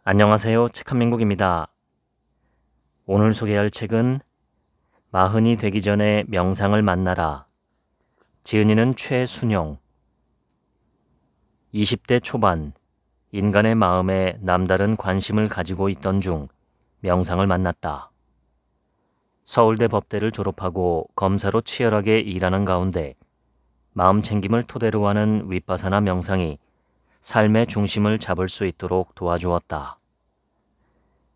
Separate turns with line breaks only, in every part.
안녕하세요. 책한민국입니다. 오늘 소개할 책은 마흔이 되기 전에 명상을 만나라. 지은이는 최순용. 20대 초반, 인간의 마음에 남다른 관심을 가지고 있던 중 명상을 만났다. 서울대 법대를 졸업하고 검사로 치열하게 일하는 가운데 마음 챙김을 토대로 하는 윗바사나 명상이 삶의 중심을 잡을 수 있도록 도와주었다.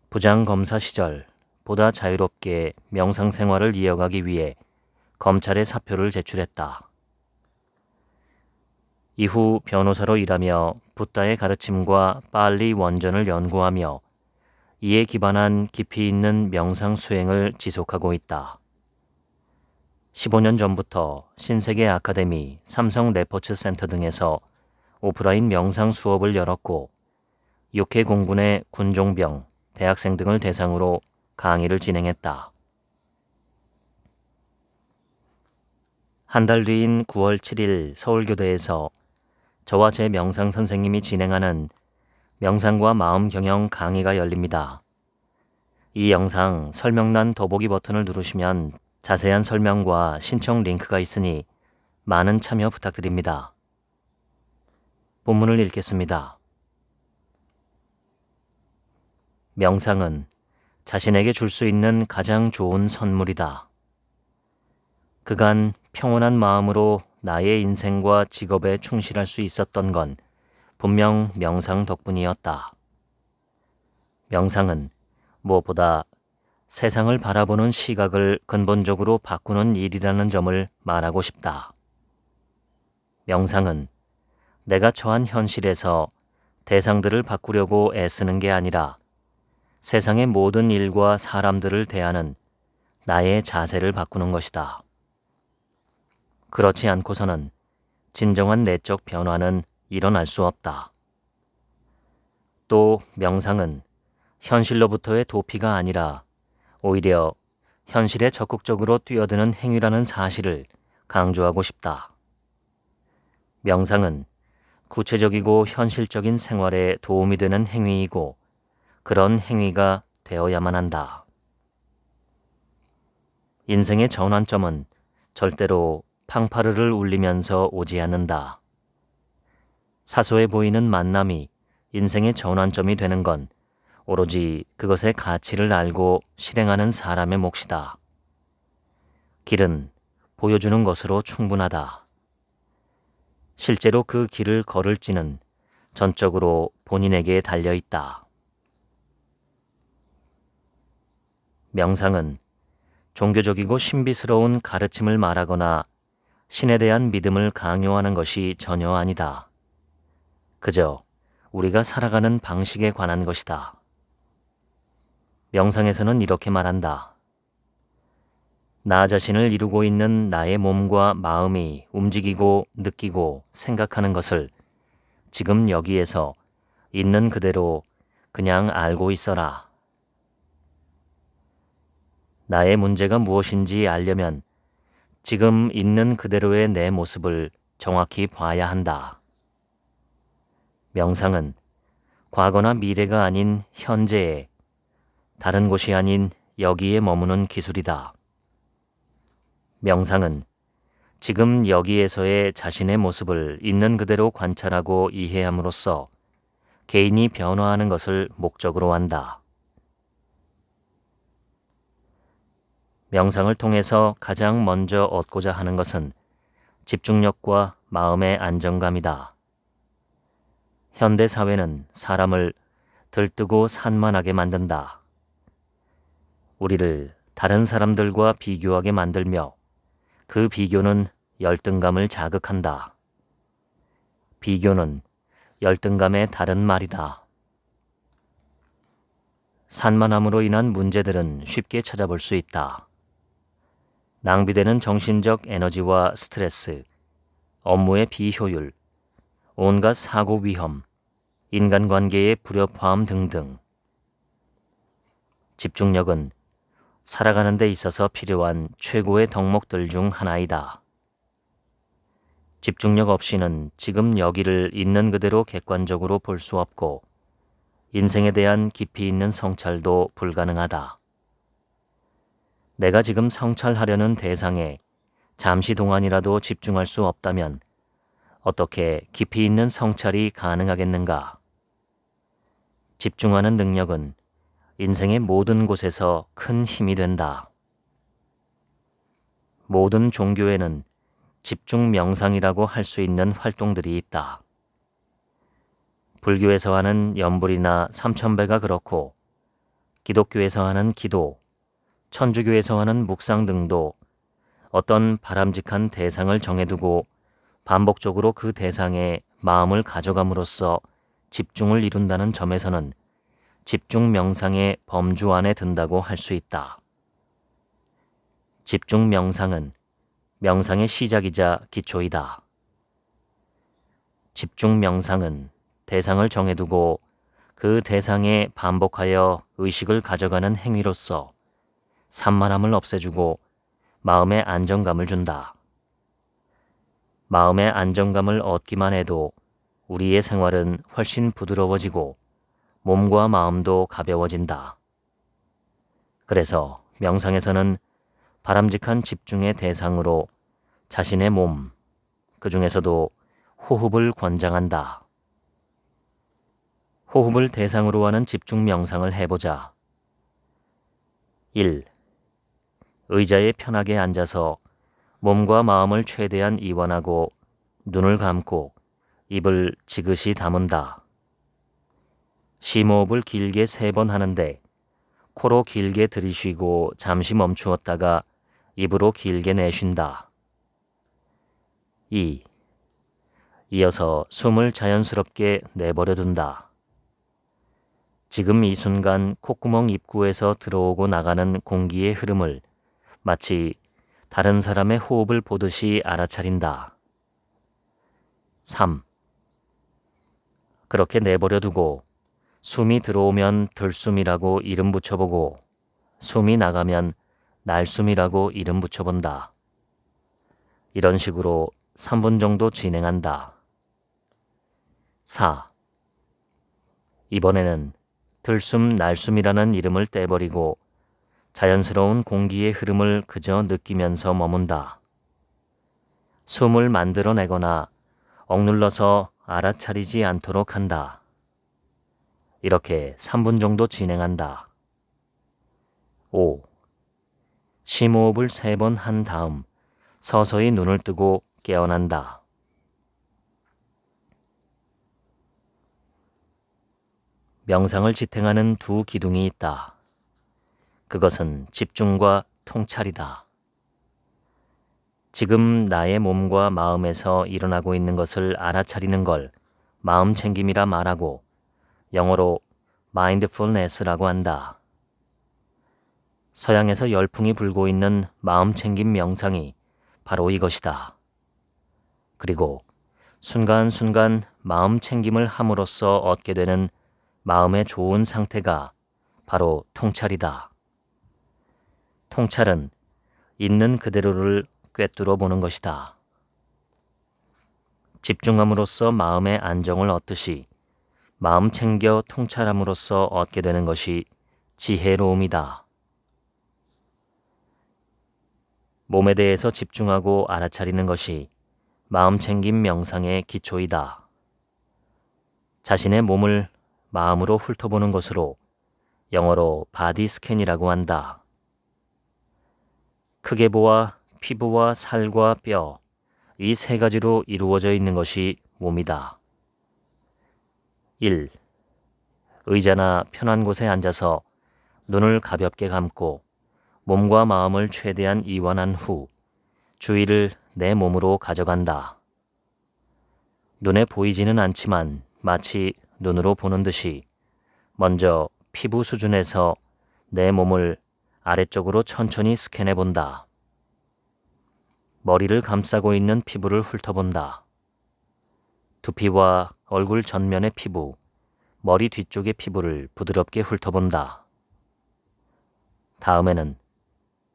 부장검사 시절 보다 자유롭게 명상 생활을 이어가기 위해 검찰에 사표를 제출했다. 이후 변호사로 일하며 붓다의 가르침과 빨리 원전을 연구하며 이에 기반한 깊이 있는 명상 수행을 지속하고 있다. 15년 전부터 신세계 아카데미, 삼성 레포츠 센터 등에서 오프라인 명상 수업을 열었고 육해 공군의 군종병, 대학생 등을 대상으로 강의를 진행했다. 한 달 뒤인 9월 7일 서울교대에서 저와 제 명상 선생님이 진행하는 명상과 마음 경영 강의가 열립니다. 이 영상 설명란 더보기 버튼을 누르시면 자세한 설명과 신청 링크가 있으니 많은 참여 부탁드립니다. 본문을 읽겠습니다. 명상은 자신에게 줄 수 있는 가장 좋은 선물이다. 그간 평온한 마음으로 나의 인생과 직업에 충실할 수 있었던 건 분명 명상 덕분이었다. 명상은 무엇보다 세상을 바라보는 시각을 근본적으로 바꾸는 일이라는 점을 말하고 싶다. 명상은 내가 처한 현실에서 대상들을 바꾸려고 애쓰는 게 아니라 세상의 모든 일과 사람들을 대하는 나의 자세를 바꾸는 것이다. 그렇지 않고서는 진정한 내적 변화는 일어날 수 없다. 또 명상은 현실로부터의 도피가 아니라 오히려 현실에 적극적으로 뛰어드는 행위라는 사실을 강조하고 싶다. 명상은 구체적이고 현실적인 생활에 도움이 되는 행위이고 그런 행위가 되어야만 한다. 인생의 전환점은 절대로 팡파르를 울리면서 오지 않는다. 사소해 보이는 만남이 인생의 전환점이 되는 건 오로지 그것의 가치를 알고 실행하는 사람의 몫이다. 길은 보여주는 것으로 충분하다. 실제로 그 길을 걸을지는 전적으로 본인에게 달려있다. 명상은 종교적이고 신비스러운 가르침을 말하거나 신에 대한 믿음을 강요하는 것이 전혀 아니다. 그저 우리가 살아가는 방식에 관한 것이다. 명상에서는 이렇게 말한다. 나 자신을 이루고 있는 나의 몸과 마음이 움직이고 느끼고 생각하는 것을 지금 여기에서 있는 그대로 그냥 알고 있어라. 나의 문제가 무엇인지 알려면 지금 있는 그대로의 내 모습을 정확히 봐야 한다. 명상은 과거나 미래가 아닌 현재에, 다른 곳이 아닌 여기에 머무는 기술이다. 명상은 지금 여기에서의 자신의 모습을 있는 그대로 관찰하고 이해함으로써 개인이 변화하는 것을 목적으로 한다. 명상을 통해서 가장 먼저 얻고자 하는 것은 집중력과 마음의 안정감이다. 현대 사회는 사람을 들뜨고 산만하게 만든다. 우리를 다른 사람들과 비교하게 만들며 그 비교는 열등감을 자극한다. 비교는 열등감의 다른 말이다. 산만함으로 인한 문제들은 쉽게 찾아볼 수 있다. 낭비되는 정신적 에너지와 스트레스, 업무의 비효율, 온갖 사고 위험, 인간관계의 불협화음 등등. 집중력은 살아가는 데 있어서 필요한 최고의 덕목들 중 하나이다. 집중력 없이는 지금 여기를 있는 그대로 객관적으로 볼 수 없고 인생에 대한 깊이 있는 성찰도 불가능하다. 내가 지금 성찰하려는 대상에 잠시 동안이라도 집중할 수 없다면 어떻게 깊이 있는 성찰이 가능하겠는가? 집중하는 능력은 인생의 모든 곳에서 큰 힘이 된다. 모든 종교에는 집중 명상이라고 할 수 있는 활동들이 있다. 불교에서 하는 염불이나 삼천배가 그렇고 기독교에서 하는 기도, 천주교에서 하는 묵상 등도 어떤 바람직한 대상을 정해두고 반복적으로 그 대상에 마음을 가져감으로써 집중을 이룬다는 점에서는 집중 명상의 범주 안에 든다고 할 수 있다. 집중 명상은 명상의 시작이자 기초이다. 집중 명상은 대상을 정해두고 그 대상에 반복하여 의식을 가져가는 행위로서 산만함을 없애주고 마음의 안정감을 준다. 마음의 안정감을 얻기만 해도 우리의 생활은 훨씬 부드러워지고 몸과 마음도 가벼워진다. 그래서 명상에서는 바람직한 집중의 대상으로 자신의 몸, 그 중에서도 호흡을 권장한다. 호흡을 대상으로 하는 집중 명상을 해보자. 1. 의자에 편하게 앉아서 몸과 마음을 최대한 이완하고 눈을 감고 입을 지그시 다문다. 심호흡을 길게 3번 하는데 코로 길게 들이쉬고 잠시 멈추었다가 입으로 길게 내쉰다. 2. 이어서 숨을 자연스럽게 내버려 둔다. 지금 이 순간 콧구멍 입구에서 들어오고 나가는 공기의 흐름을 마치 다른 사람의 호흡을 보듯이 알아차린다. 3. 그렇게 내버려 두고 숨이 들어오면 들숨이라고 이름 붙여보고 숨이 나가면 날숨이라고 이름 붙여본다. 이런 식으로 3분 정도 진행한다. 4. 이번에는 들숨, 날숨이라는 이름을 떼버리고 자연스러운 공기의 흐름을 그저 느끼면서 머문다. 숨을 만들어내거나 억눌러서 알아차리지 않도록 한다. 이렇게 3분 정도 진행한다. 5. 심호흡을 3번 한 다음 서서히 눈을 뜨고 깨어난다. 명상을 지탱하는 두 기둥이 있다. 그것은 집중과 통찰이다. 지금 나의 몸과 마음에서 일어나고 있는 것을 알아차리는 걸 마음 챙김이라 말하고 영어로 mindfulness라고 한다. 서양에서 열풍이 불고 있는 마음 챙김 명상이 바로 이것이다. 그리고 순간순간 마음 챙김을 함으로써 얻게 되는 마음의 좋은 상태가 바로 통찰이다. 통찰은 있는 그대로를 꿰뚫어 보는 것이다. 집중함으로써 마음의 안정을 얻듯이 마음 챙겨 통찰함으로써 얻게 되는 것이 지혜로움이다. 몸에 대해서 집중하고 알아차리는 것이 마음 챙김 명상의 기초이다. 자신의 몸을 마음으로 훑어보는 것으로 영어로 바디 스캔이라고 한다. 크게 보아 피부와 살과 뼈, 이 3가지로 이루어져 있는 것이 몸이다. 1. 의자나 편한 곳에 앉아서 눈을 가볍게 감고 몸과 마음을 최대한 이완한 후 주의를 내 몸으로 가져간다. 눈에 보이지는 않지만 마치 눈으로 보는 듯이 먼저 피부 수준에서 내 몸을 아래쪽으로 천천히 스캔해 본다. 머리를 감싸고 있는 피부를 훑어본다. 두피와 얼굴 전면의 피부, 머리 뒤쪽의 피부를 부드럽게 훑어본다. 다음에는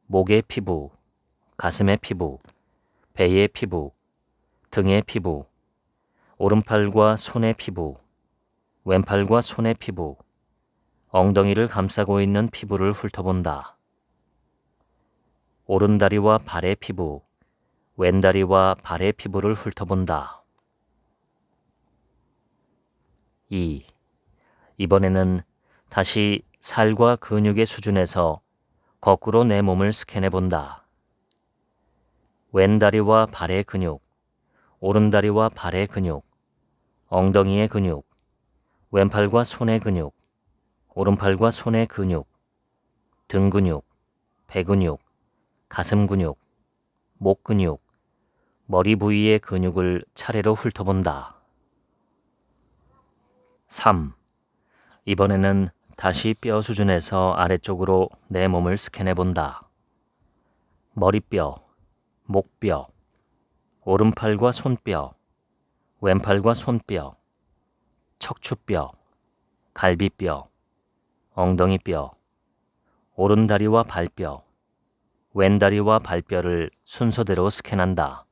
목의 피부, 가슴의 피부, 배의 피부, 등의 피부, 오른팔과 손의 피부, 왼팔과 손의 피부, 엉덩이를 감싸고 있는 피부를 훑어본다. 오른다리와 발의 피부, 왼다리와 발의 피부를 훑어본다. 2. 이번에는 다시 살과 근육의 수준에서 거꾸로 내 몸을 스캔해본다. 왼다리와 발의 근육, 오른다리와 발의 근육, 엉덩이의 근육, 왼팔과 손의 근육, 오른팔과 손의 근육, 등 근육, 배 근육, 가슴 근육, 목 근육, 머리 부위의 근육을 차례로 훑어본다. 3. 이번에는 다시 뼈 수준에서 아래쪽으로 내 몸을 스캔해본다. 머리뼈, 목뼈, 오른팔과 손뼈, 왼팔과 손뼈, 척추뼈, 갈비뼈, 엉덩이뼈, 오른다리와 발뼈, 왼다리와 발뼈를 순서대로 스캔한다.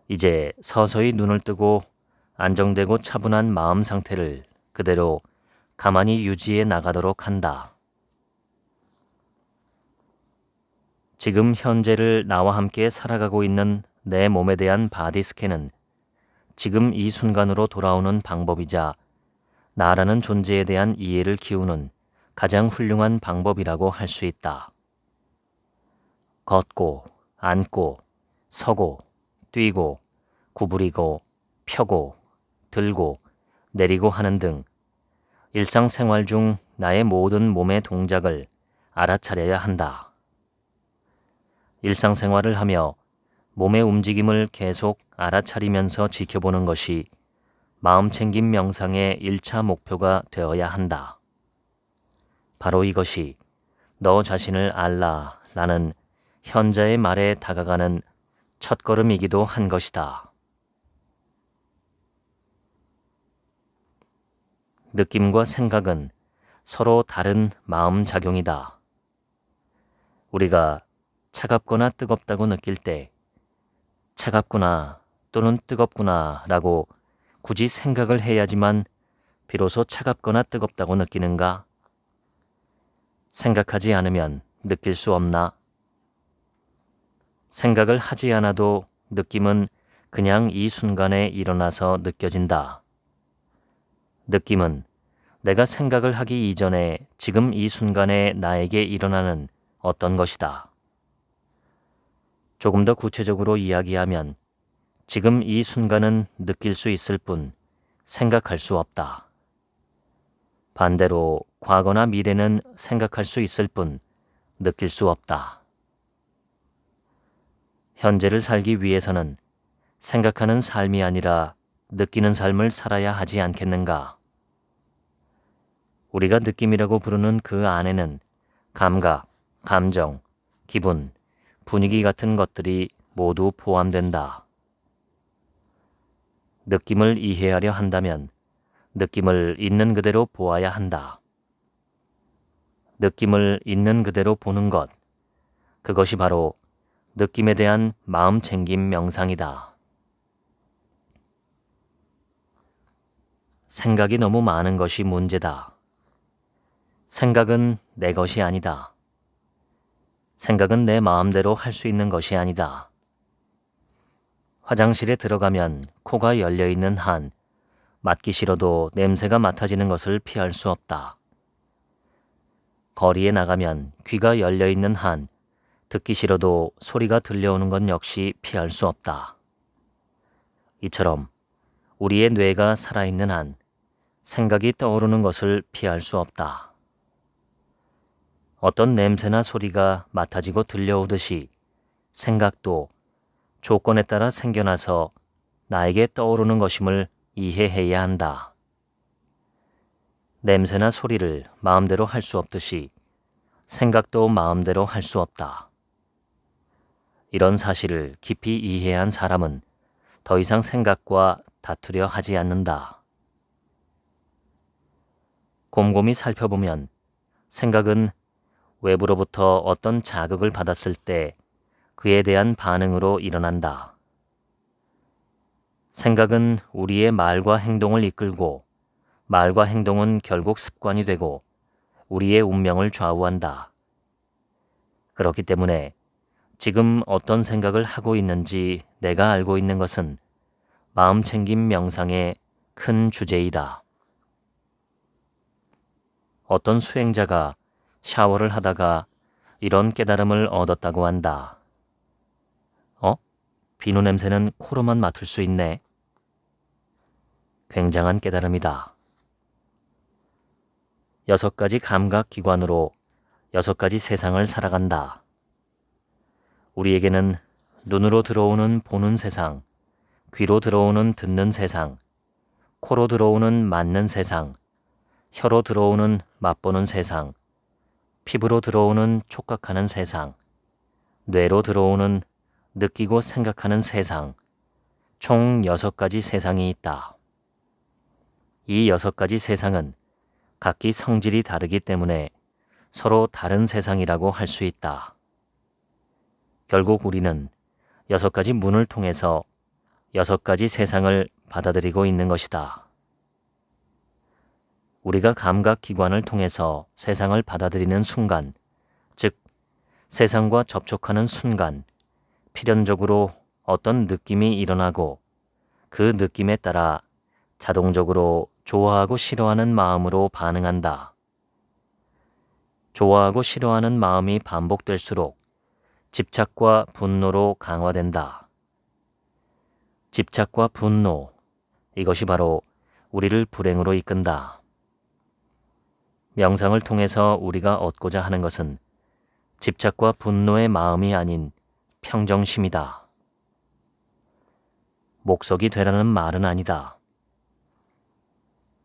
이제 서서히 눈을 뜨고 안정되고 차분한 마음 상태를 그대로 가만히 유지해 나가도록 한다. 지금 현재를 나와 함께 살아가고 있는 내 몸에 대한 바디 스캔은 지금 이 순간으로 돌아오는 방법이자 나라는 존재에 대한 이해를 키우는 가장 훌륭한 방법이라고 할 수 있다. 걷고, 앉고, 서고, 뛰고, 구부리고, 펴고, 들고, 내리고 하는 등 일상생활 중 나의 모든 몸의 동작을 알아차려야 한다. 일상생활을 하며 몸의 움직임을 계속 알아차리면서 지켜보는 것이 마음챙김 명상의 1차 목표가 되어야 한다. 바로 이것이 너 자신을 알라라는 현자의 말에 다가가는 첫걸음이기도 한 것이다. 느낌과 생각은 서로 다른 마음작용이다. 우리가 차갑거나 뜨겁다고 느낄 때 차갑구나 또는 뜨겁구나 라고 굳이 생각을 해야지만 비로소 차갑거나 뜨겁다고 느끼는가? 생각하지 않으면 느낄 수 없나? 생각을 하지 않아도 느낌은 그냥 이 순간에 일어나서 느껴진다. 느낌은 내가 생각을 하기 이전에 지금 이 순간에 나에게 일어나는 어떤 것이다. 조금 더 구체적으로 이야기하면 지금 이 순간은 느낄 수 있을 뿐 생각할 수 없다. 반대로 과거나 미래는 생각할 수 있을 뿐 느낄 수 없다. 현재를 살기 위해서는 생각하는 삶이 아니라 느끼는 삶을 살아야 하지 않겠는가? 우리가 느낌이라고 부르는 그 안에는 감각, 감정, 기분, 분위기 같은 것들이 모두 포함된다. 느낌을 이해하려 한다면 느낌을 있는 그대로 보아야 한다. 느낌을 있는 그대로 보는 것, 그것이 바로 느낌에 대한 마음챙김 명상이다. 생각이 너무 많은 것이 문제다. 생각은 내 것이 아니다. 생각은 내 마음대로 할 수 있는 것이 아니다. 화장실에 들어가면 코가 열려있는 한 맡기 싫어도 냄새가 맡아지는 것을 피할 수 없다. 거리에 나가면 귀가 열려있는 한 듣기 싫어도 소리가 들려오는 것 역시 피할 수 없다. 이처럼 우리의 뇌가 살아있는 한 생각이 떠오르는 것을 피할 수 없다. 어떤 냄새나 소리가 맡아지고 들려오듯이 생각도 조건에 따라 생겨나서 나에게 떠오르는 것임을 이해해야 한다. 냄새나 소리를 마음대로 할 수 없듯이 생각도 마음대로 할 수 없다. 이런 사실을 깊이 이해한 사람은 더 이상 생각과 다투려 하지 않는다. 곰곰이 살펴보면 생각은 외부로부터 어떤 자극을 받았을 때 그에 대한 반응으로 일어난다. 생각은 우리의 말과 행동을 이끌고 말과 행동은 결국 습관이 되고 우리의 운명을 좌우한다. 그렇기 때문에 지금 어떤 생각을 하고 있는지 내가 알고 있는 것은 마음챙김 명상의 큰 주제이다. 어떤 수행자가 샤워를 하다가 이런 깨달음을 얻었다고 한다. 비누 냄새는 코로만 맡을 수 있네. 굉장한 깨달음이다. 6가지 감각 기관으로 6가지 세상을 살아간다. 우리에게는 눈으로 들어오는 보는 세상, 귀로 들어오는 듣는 세상, 코로 들어오는 맡는 세상, 혀로 들어오는 맛보는 세상, 피부로 들어오는 촉각하는 세상, 뇌로 들어오는 느끼고 생각하는 세상, 총 6가지 세상이 있다. 이 6가지 세상은 각기 성질이 다르기 때문에 서로 다른 세상이라고 할 수 있다. 결국 우리는 6가지 문을 통해서 6가지 세상을 받아들이고 있는 것이다. 우리가 감각 기관을 통해서 세상을 받아들이는 순간, 즉 세상과 접촉하는 순간 필연적으로 어떤 느낌이 일어나고 그 느낌에 따라 자동적으로 좋아하고 싫어하는 마음으로 반응한다. 좋아하고 싫어하는 마음이 반복될수록 집착과 분노로 강화된다. 집착과 분노, 이것이 바로 우리를 불행으로 이끈다. 명상을 통해서 우리가 얻고자 하는 것은 집착과 분노의 마음이 아닌 평정심이다. 목석이 되라는 말은 아니다.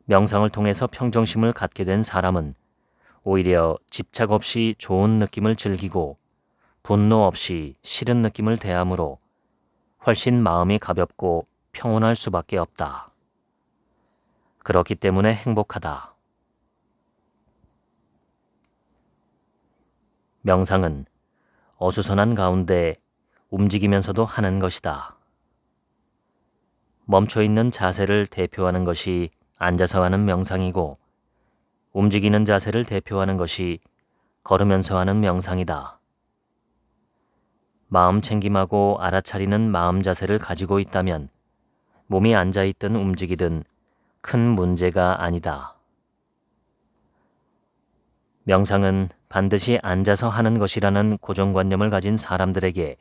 명상을 통해서 평정심을 갖게 된 사람은 오히려 집착 없이 좋은 느낌을 즐기고 분노 없이 싫은 느낌을 대하므로 훨씬 마음이 가볍고 평온할 수밖에 없다. 그렇기 때문에 행복하다. 명상은 어수선한 가운데 움직이면서도 하는 것이다. 멈춰있는 자세를 대표하는 것이 앉아서 하는 명상이고 움직이는 자세를 대표하는 것이 걸으면서 하는 명상이다. 마음 챙김하고 알아차리는 마음 자세를 가지고 있다면 몸이 앉아있든 움직이든 큰 문제가 아니다. 명상은 반드시 앉아서 하는 것이라는 고정관념을 가진 사람들에게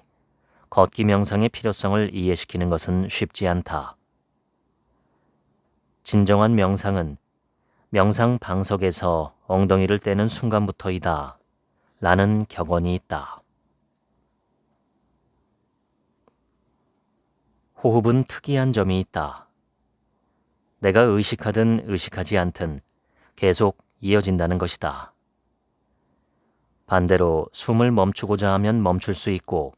걷기 명상의 필요성을 이해시키는 것은 쉽지 않다. 진정한 명상은 명상 방석에서 엉덩이를 떼는 순간부터이다. 라는 격언이 있다. 호흡은 특이한 점이 있다. 내가 의식하든 의식하지 않든 계속 이어진다는 것이다. 반대로 숨을 멈추고자 하면 멈출 수 있고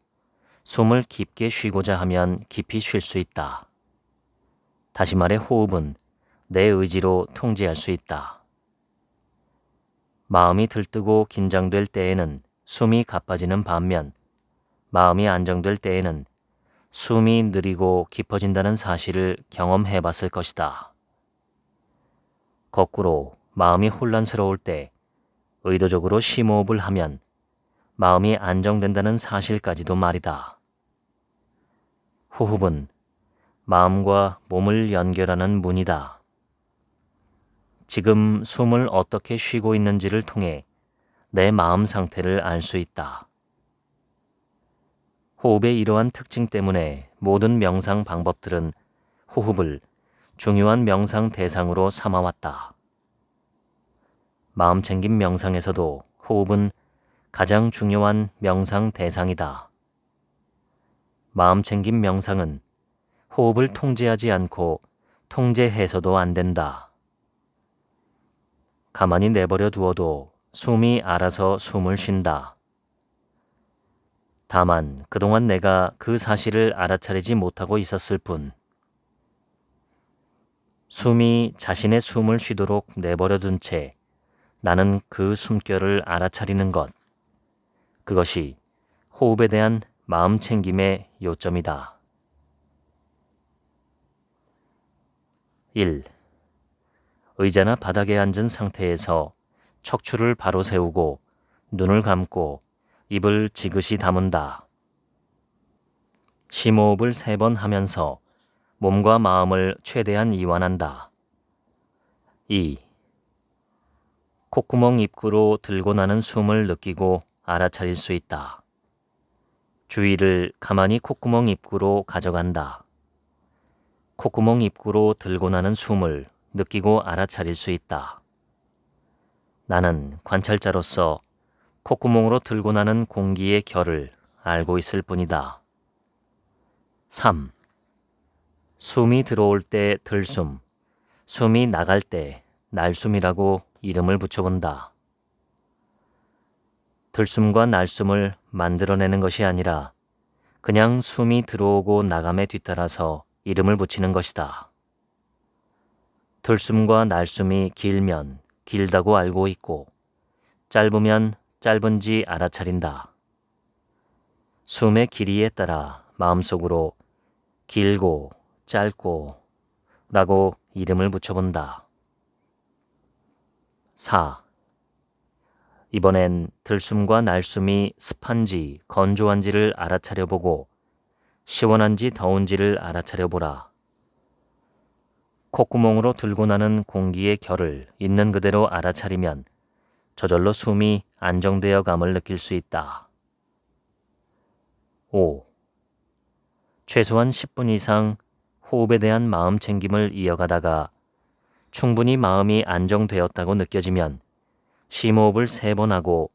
숨을 깊게 쉬고자 하면 깊이 쉴 수 있다. 다시 말해 호흡은 내 의지로 통제할 수 있다. 마음이 들뜨고 긴장될 때에는 숨이 가빠지는 반면 마음이 안정될 때에는 숨이 느리고 깊어진다는 사실을 경험해 봤을 것이다. 거꾸로 마음이 혼란스러울 때 의도적으로 심호흡을 하면 마음이 안정된다는 사실까지도 말이다. 호흡은 마음과 몸을 연결하는 문이다. 지금 숨을 어떻게 쉬고 있는지를 통해 내 마음 상태를 알 수 있다. 호흡의 이러한 특징 때문에 모든 명상 방법들은 호흡을 중요한 명상 대상으로 삼아왔다. 마음챙김 명상에서도 호흡은 가장 중요한 명상 대상이다. 마음챙김 명상은 호흡을 통제하지 않고 통제해서도 안 된다. 가만히 내버려 두어도 숨이 알아서 숨을 쉰다. 다만 그동안 내가 그 사실을 알아차리지 못하고 있었을 뿐. 숨이 자신의 숨을 쉬도록 내버려 둔 채 나는 그 숨결을 알아차리는 것. 그것이 호흡에 대한 마음 챙김의 요점이다. 1. 의자나 바닥에 앉은 상태에서 척추를 바로 세우고 눈을 감고 입을 지그시 다문다. 심호흡을 3번 하면서 몸과 마음을 최대한 이완한다. 2. 콧구멍 입구로 들고 나는 숨을 느끼고 알아차릴 수 있다. 주의를 가만히 콧구멍 입구로 가져간다. 콧구멍 입구로 들고 나는 숨을 느끼고 알아차릴 수 있다. 나는 관찰자로서 콧구멍으로 들고 나는 공기의 결을 알고 있을 뿐이다. 3. 숨이 들어올 때 들숨, 숨이 나갈 때 날숨이라고 이름을 붙여본다. 들숨과 날숨을 만들어내는 것이 아니라 그냥 숨이 들어오고 나감에 뒤따라서 이름을 붙이는 것이다. 들숨과 날숨이 길면 길다고 알고 있고 짧으면 짧은지 알아차린다. 숨의 길이에 따라 마음속으로 길고 짧고 라고 이름을 붙여본다. 4. 이번엔 들숨과 날숨이 습한지 건조한지를 알아차려보고 시원한지 더운지를 알아차려보라. 콧구멍으로 들고 나는 공기의 결을 있는 그대로 알아차리면 저절로 숨이 안정되어 감을 느낄 수 있다. 5. 최소한 10분 이상 호흡에 대한 마음 챙김을 이어가다가 충분히 마음이 안정되었다고 느껴지면 심호흡을 3번 하고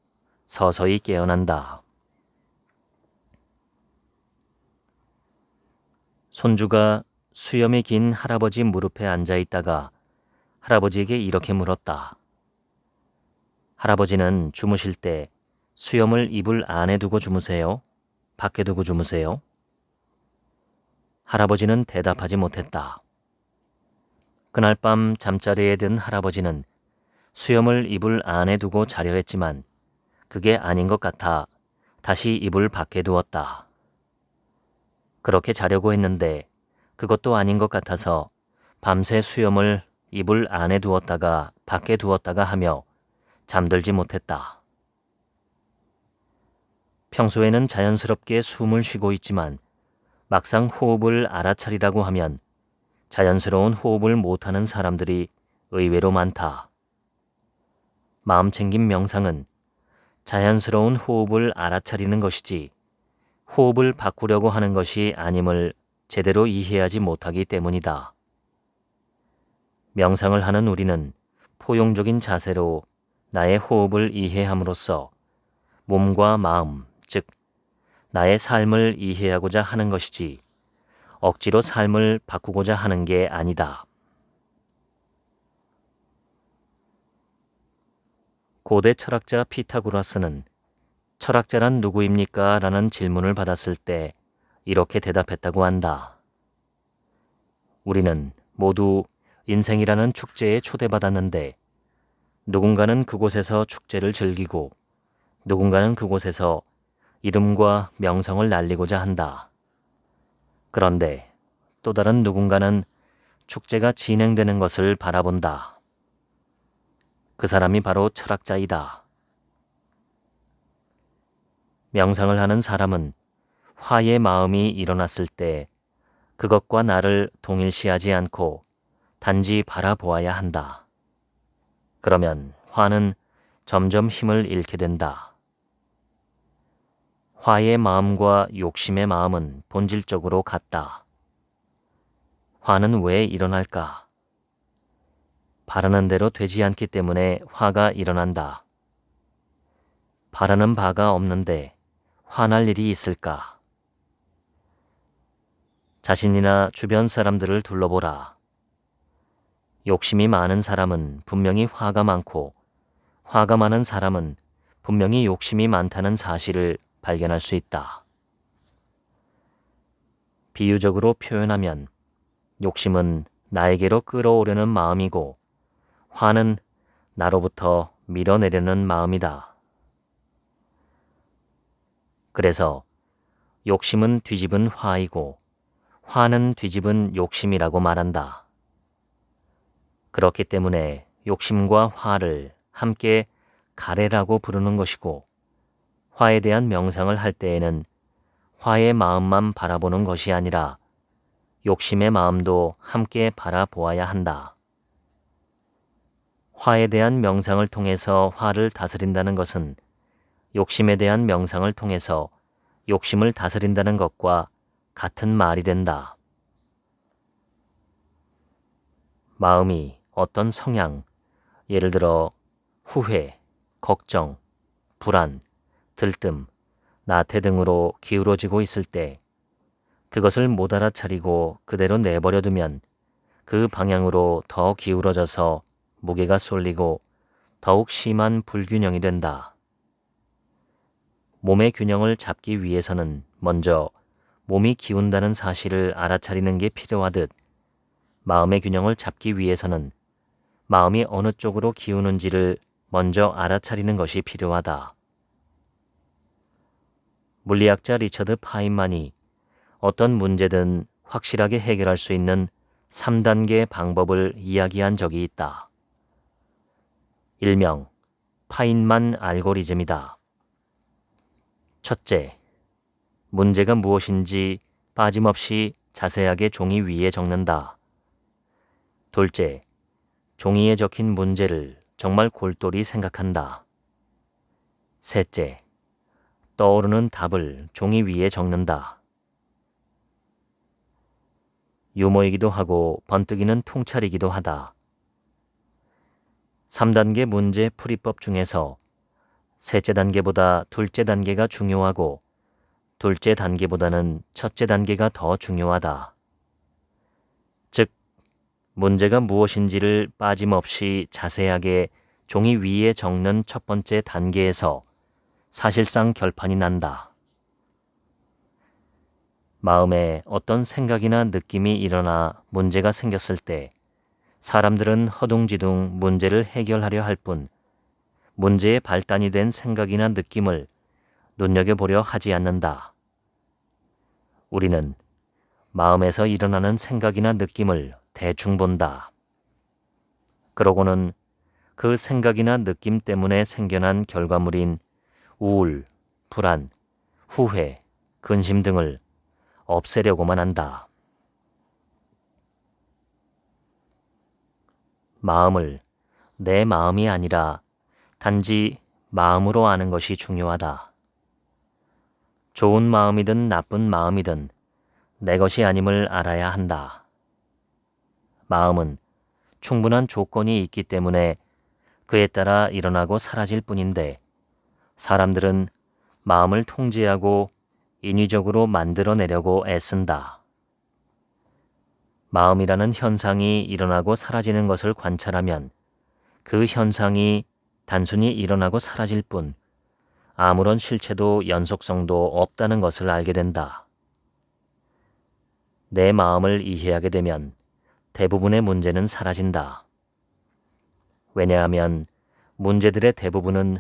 서서히 깨어난다. 손주가 수염이 긴 할아버지 무릎에 앉아 있다가 할아버지에게 이렇게 물었다. 할아버지는 주무실 때 수염을 이불 안에 두고 주무세요? 밖에 두고 주무세요? 할아버지는 대답하지 못했다. 그날 밤 잠자리에 든 할아버지는 수염을 이불 안에 두고 자려 했지만 그게 아닌 것 같아 다시 이불 밖에 두었다. 그렇게 자려고 했는데 그것도 아닌 것 같아서 밤새 수염을 이불 안에 두었다가 밖에 두었다가 하며 잠들지 못했다. 평소에는 자연스럽게 숨을 쉬고 있지만 막상 호흡을 알아차리라고 하면 자연스러운 호흡을 못하는 사람들이 의외로 많다. 마음챙김 명상은 자연스러운 호흡을 알아차리는 것이지 호흡을 바꾸려고 하는 것이 아님을 제대로 이해하지 못하기 때문이다. 명상을 하는 우리는 포용적인 자세로 나의 호흡을 이해함으로써 몸과 마음, 즉 나의 삶을 이해하고자 하는 것이지 억지로 삶을 바꾸고자 하는 게 아니다. 고대 철학자 피타고라스는 철학자란 누구입니까? 라는 질문을 받았을 때 이렇게 대답했다고 한다. 우리는 모두 인생이라는 축제에 초대받았는데 누군가는 그곳에서 축제를 즐기고 누군가는 그곳에서 이름과 명성을 날리고자 한다. 그런데 또 다른 누군가는 축제가 진행되는 것을 바라본다. 그 사람이 바로 철학자이다. 명상을 하는 사람은 화의 마음이 일어났을 때 그것과 나를 동일시하지 않고 단지 바라보아야 한다. 그러면 화는 점점 힘을 잃게 된다. 화의 마음과 욕심의 마음은 본질적으로 같다. 화는 왜 일어날까? 바라는 대로 되지 않기 때문에 화가 일어난다. 바라는 바가 없는데 화날 일이 있을까? 자신이나 주변 사람들을 둘러보라. 욕심이 많은 사람은 분명히 화가 많고 화가 많은 사람은 분명히 욕심이 많다는 사실을 발견할 수 있다. 비유적으로 표현하면 욕심은 나에게로 끌어오려는 마음이고 화는 나로부터 밀어내려는 마음이다. 그래서 욕심은 뒤집은 화이고 화는 뒤집은 욕심이라고 말한다. 그렇기 때문에 욕심과 화를 함께 가래라고 부르는 것이고, 화에 대한 명상을 할 때에는 화의 마음만 바라보는 것이 아니라 욕심의 마음도 함께 바라보아야 한다. 화에 대한 명상을 통해서 화를 다스린다는 것은 욕심에 대한 명상을 통해서 욕심을 다스린다는 것과 같은 말이 된다. 마음이 어떤 성향, 예를 들어 후회, 걱정, 불안, 들뜸, 나태 등으로 기울어지고 있을 때 그것을 못 알아차리고 그대로 내버려 두면 그 방향으로 더 기울어져서 무게가 쏠리고 더욱 심한 불균형이 된다. 몸의 균형을 잡기 위해서는 먼저 몸이 기운다는 사실을 알아차리는 게 필요하듯, 마음의 균형을 잡기 위해서는 마음이 어느 쪽으로 기우는지를 먼저 알아차리는 것이 필요하다. 물리학자 리처드 파인만이 어떤 문제든 확실하게 해결할 수 있는 3단계의 방법을 이야기한 적이 있다. 일명 파인만 알고리즘이다. 첫째, 문제가 무엇인지 빠짐없이 자세하게 종이 위에 적는다. 둘째, 종이에 적힌 문제를 정말 골똘히 생각한다. 셋째, 떠오르는 답을 종이 위에 적는다. 유머이기도 하고 번뜩이는 통찰이기도 하다. 3단계 문제 풀이법 중에서 셋째 단계보다 둘째 단계가 중요하고 둘째 단계보다는 첫째 단계가 더 중요하다. 즉, 문제가 무엇인지를 빠짐없이 자세하게 종이 위에 적는 첫 번째 단계에서 사실상 결판이 난다. 마음에 어떤 생각이나 느낌이 일어나 문제가 생겼을 때 사람들은 허둥지둥 문제를 해결하려 할 뿐 문제의 발단이 된 생각이나 느낌을 눈여겨보려 하지 않는다. 우리는 마음에서 일어나는 생각이나 느낌을 대충 본다. 그러고는 그 생각이나 느낌 때문에 생겨난 결과물인 우울, 불안, 후회, 근심 등을 없애려고만 한다. 마음을 내 마음이 아니라 단지 마음으로 아는 것이 중요하다. 좋은 마음이든 나쁜 마음이든 내 것이 아님을 알아야 한다. 마음은 충분한 조건이 있기 때문에 그에 따라 일어나고 사라질 뿐인데, 사람들은 마음을 통제하고 인위적으로 만들어내려고 애쓴다. 마음이라는 현상이 일어나고 사라지는 것을 관찰하면 그 현상이 단순히 일어나고 사라질 뿐 아무런 실체도 연속성도 없다는 것을 알게 된다. 내 마음을 이해하게 되면 대부분의 문제는 사라진다. 왜냐하면 문제들의 대부분은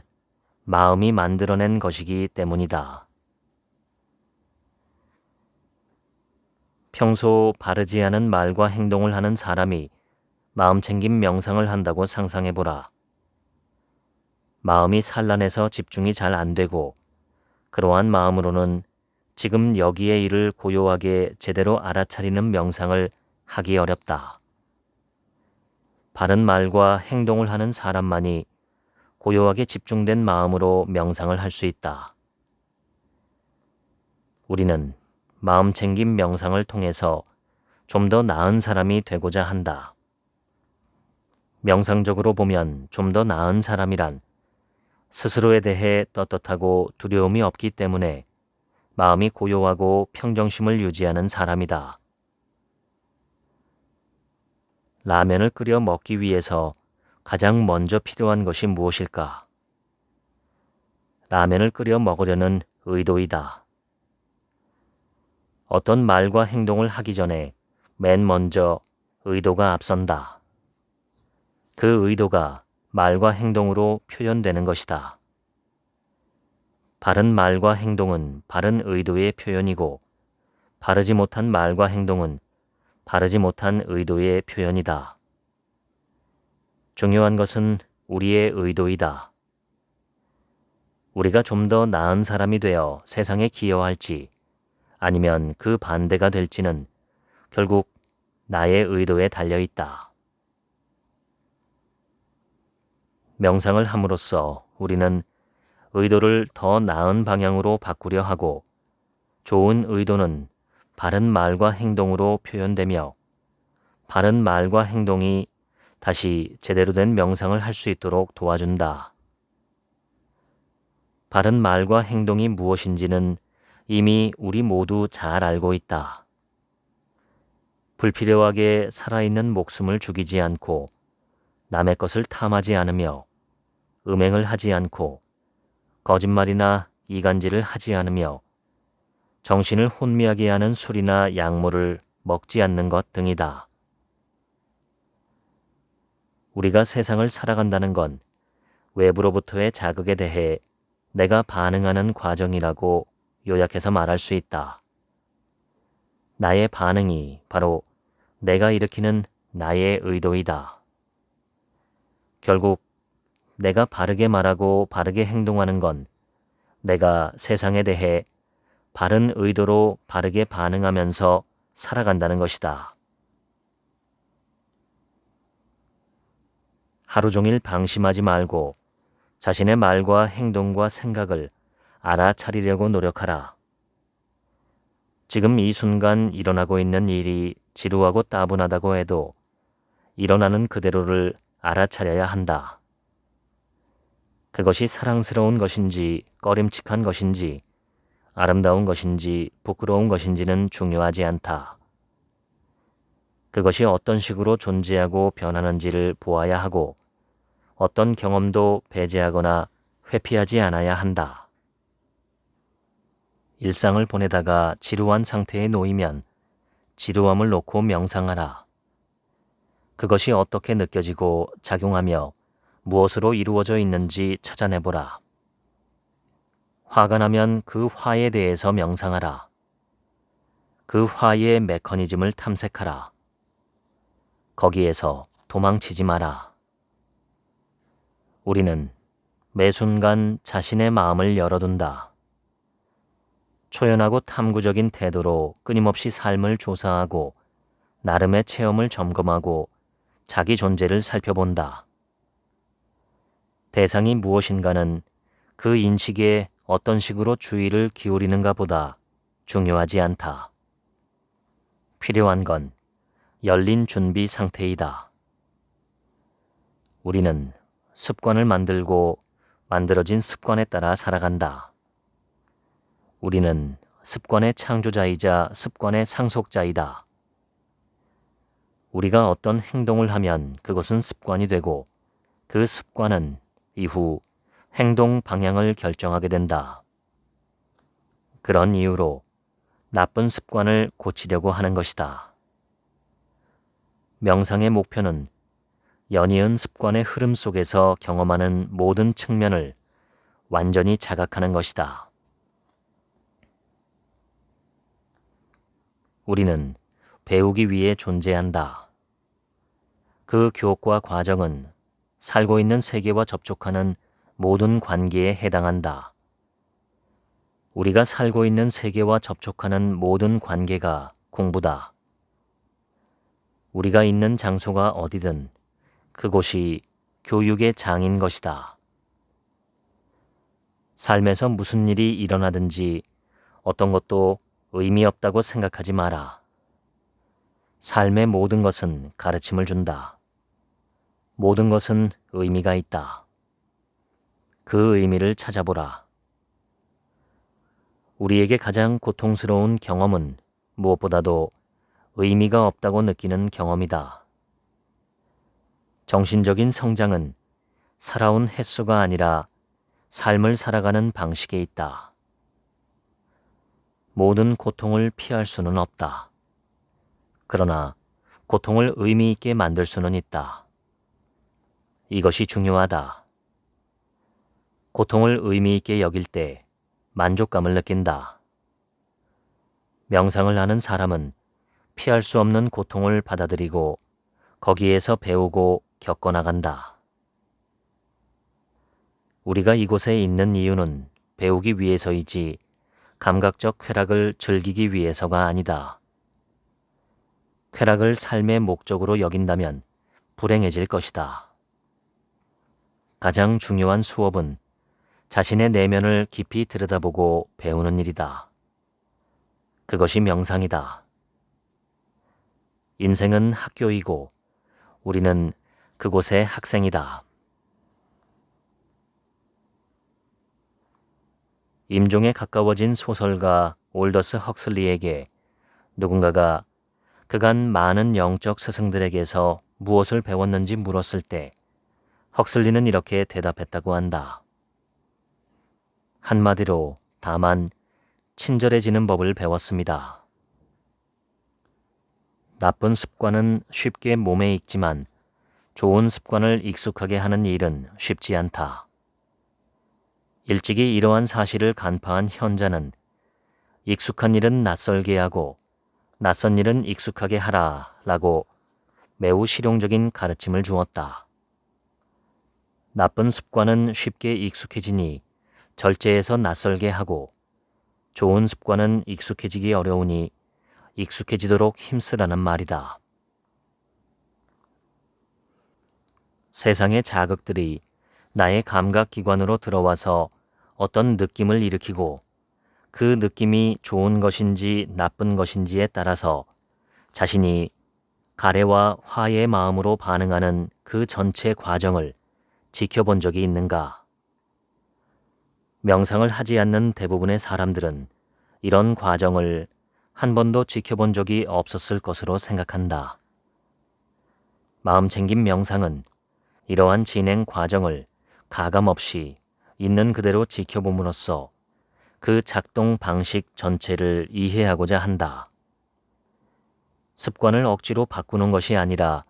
마음이 만들어낸 것이기 때문이다. 평소 바르지 않은 말과 행동을 하는 사람이 마음챙김 명상을 한다고 상상해보라. 마음이 산란해서 집중이 잘 안 되고, 그러한 마음으로는 지금 여기의 일을 고요하게 제대로 알아차리는 명상을 하기 어렵다. 바른 말과 행동을 하는 사람만이 고요하게 집중된 마음으로 명상을 할 수 있다. 우리는 마음챙김 명상을 통해서 좀 더 나은 사람이 되고자 한다. 명상적으로 보면 좀 더 나은 사람이란 스스로에 대해 떳떳하고 두려움이 없기 때문에 마음이 고요하고 평정심을 유지하는 사람이다. 라면을 끓여 먹기 위해서 가장 먼저 필요한 것이 무엇일까? 라면을 끓여 먹으려는 의도이다. 어떤 말과 행동을 하기 전에 맨 먼저 의도가 앞선다. 그 의도가 말과 행동으로 표현되는 것이다. 바른 말과 행동은 바른 의도의 표현이고, 바르지 못한 말과 행동은 바르지 못한 의도의 표현이다. 중요한 것은 우리의 의도이다. 우리가 좀 더 나은 사람이 되어 세상에 기여할지 아니면 그 반대가 될지는 결국 나의 의도에 달려 있다. 명상을 함으로써 우리는 의도를 더 나은 방향으로 바꾸려 하고 좋은 의도는 바른 말과 행동으로 표현되며 바른 말과 행동이 다시 제대로 된 명상을 할 수 있도록 도와준다. 바른 말과 행동이 무엇인지는 이미 우리 모두 잘 알고 있다. 불필요하게 살아있는 목숨을 죽이지 않고 남의 것을 탐하지 않으며 음행을 하지 않고 거짓말이나 이간질을 하지 않으며 정신을 혼미하게 하는 술이나 약물을 먹지 않는 것 등이다. 우리가 세상을 살아간다는 건 외부로부터의 자극에 대해 내가 반응하는 과정이라고 요약해서 말할 수 있다. 나의 반응이 바로 내가 일으키는 나의 의도이다. 결국 내가 바르게 말하고 바르게 행동하는 건 내가 세상에 대해 바른 의도로 바르게 반응하면서 살아간다는 것이다. 하루 종일 방심하지 말고 자신의 말과 행동과 생각을 알아차리려고 노력하라. 지금 이 순간 일어나고 있는 일이 지루하고 따분하다고 해도 일어나는 그대로를 알아차려야 한다. 그것이 사랑스러운 것인지 꺼림칙한 것인지 아름다운 것인지 부끄러운 것인지는 중요하지 않다. 그것이 어떤 식으로 존재하고 변하는지를 보아야 하고 어떤 경험도 배제하거나 회피하지 않아야 한다. 일상을 보내다가 지루한 상태에 놓이면 지루함을 놓고 명상하라. 그것이 어떻게 느껴지고 작용하며 무엇으로 이루어져 있는지 찾아내보라. 화가 나면 그 화에 대해서 명상하라. 그 화의 메커니즘을 탐색하라. 거기에서 도망치지 마라. 우리는 매 순간 자신의 마음을 열어둔다. 초연하고 탐구적인 태도로 끊임없이 삶을 조사하고 나름의 체험을 점검하고 자기 존재를 살펴본다. 대상이 무엇인가는 그 인식에 어떤 식으로 주의를 기울이는가 보다 중요하지 않다. 필요한 건 열린 준비 상태이다. 우리는 습관을 만들고 만들어진 습관에 따라 살아간다. 우리는 습관의 창조자이자 습관의 상속자이다. 우리가 어떤 행동을 하면 그것은 습관이 되고 그 습관은 이후 행동 방향을 결정하게 된다. 그런 이유로 나쁜 습관을 고치려고 하는 것이다. 명상의 목표는 연이은 습관의 흐름 속에서 경험하는 모든 측면을 완전히 자각하는 것이다. 우리는 배우기 위해 존재한다. 그 교과 과정은 살고 있는 세계와 접촉하는 모든 관계에 해당한다. 우리가 살고 있는 세계와 접촉하는 모든 관계가 공부다. 우리가 있는 장소가 어디든 그곳이 교육의 장인 것이다. 삶에서 무슨 일이 일어나든지 어떤 것도 의미 없다고 생각하지 마라. 삶의 모든 것은 가르침을 준다. 모든 것은 의미가 있다. 그 의미를 찾아보라. 우리에게 가장 고통스러운 경험은 무엇보다도 의미가 없다고 느끼는 경험이다. 정신적인 성장은 살아온 횟수가 아니라 삶을 살아가는 방식에 있다. 모든 고통을 피할 수는 없다. 그러나 고통을 의미 있게 만들 수는 있다. 이것이 중요하다. 고통을 의미 있게 여길 때 만족감을 느낀다. 명상을 하는 사람은 피할 수 없는 고통을 받아들이고 거기에서 배우고 겪어나간다. 우리가 이곳에 있는 이유는 배우기 위해서이지 감각적 쾌락을 즐기기 위해서가 아니다. 쾌락을 삶의 목적으로 여긴다면 불행해질 것이다. 가장 중요한 수업은 자신의 내면을 깊이 들여다보고 배우는 일이다. 그것이 명상이다. 인생은 학교이고 우리는 그곳의 학생이다. 임종에 가까워진 소설가 올더스 헉슬리에게 누군가가 그간 많은 영적 스승들에게서 무엇을 배웠는지 물었을 때 헉슬리는 이렇게 대답했다고 한다. 한마디로 다만 친절해지는 법을 배웠습니다. 나쁜 습관은 쉽게 몸에 익지만 좋은 습관을 익숙하게 하는 일은 쉽지 않다. 일찍이 이러한 사실을 간파한 현자는 익숙한 일은 낯설게 하고 낯선 일은 익숙하게 하라 라고 매우 실용적인 가르침을 주었다. 나쁜 습관은 쉽게 익숙해지니 절제해서 낯설게 하고 좋은 습관은 익숙해지기 어려우니 익숙해지도록 힘쓰라는 말이다. 세상의 자극들이 나의 감각기관으로 들어와서 어떤 느낌을 일으키고 그 느낌이 좋은 것인지 나쁜 것인지에 따라서 자신이 가래와 화의 마음으로 반응하는 그 전체 과정을 지켜본 적이 있는가? 명상을 하지 않는 대부분의 사람들은 이런 과정을 한 번도 지켜본 적이 없었을 것으로 생각한다. 마음챙김 명상은 이러한 진행 과정을 가감없이 있는 그대로 지켜봄으로써 그 작동 방식 전체를 이해하고자 한다. 습관을 억지로 바꾸는 것이 아니라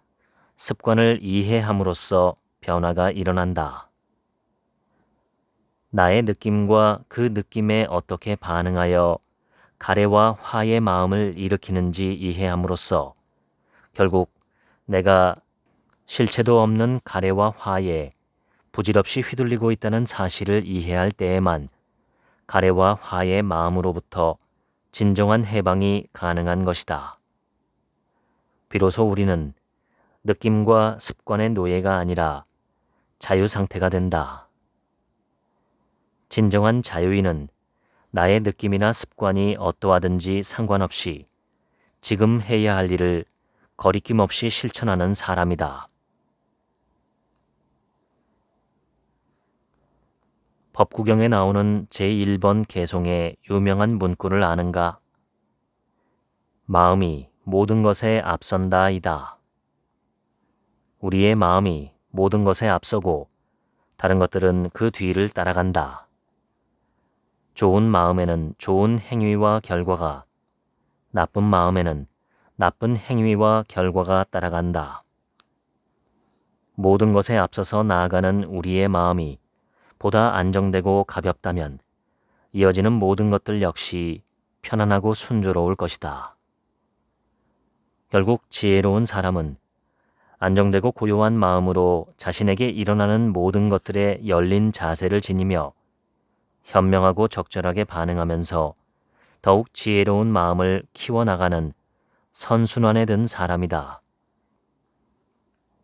습관을 이해함으로써 변화가 일어난다. 나의 느낌과 그 느낌에 어떻게 반응하여 가래와 화의 마음을 일으키는지 이해함으로써 결국 내가 실체도 없는 가래와 화에 부질없이 휘둘리고 있다는 사실을 이해할 때에만 가래와 화의 마음으로부터 진정한 해방이 가능한 것이다. 비로소 우리는 느낌과 습관의 노예가 아니라 자유 상태가 된다. 진정한 자유인은 나의 느낌이나 습관이 어떠하든지 상관없이 지금 해야 할 일을 거리낌 없이 실천하는 사람이다. 법구경에 나오는 제1번 개송의 유명한 문구를 아는가? 마음이 모든 것에 앞선다이다. 우리의 마음이 모든 것에 앞서고 다른 것들은 그 뒤를 따라간다. 좋은 마음에는 좋은 행위와 결과가, 나쁜 마음에는 나쁜 행위와 결과가 따라간다. 모든 것에 앞서서 나아가는 우리의 마음이 보다 안정되고 가볍다면 이어지는 모든 것들 역시 편안하고 순조로울 것이다. 결국 지혜로운 사람은 안정되고 고요한 마음으로 자신에게 일어나는 모든 것들에 열린 자세를 지니며 현명하고 적절하게 반응하면서 더욱 지혜로운 마음을 키워나가는 선순환에 든 사람이다.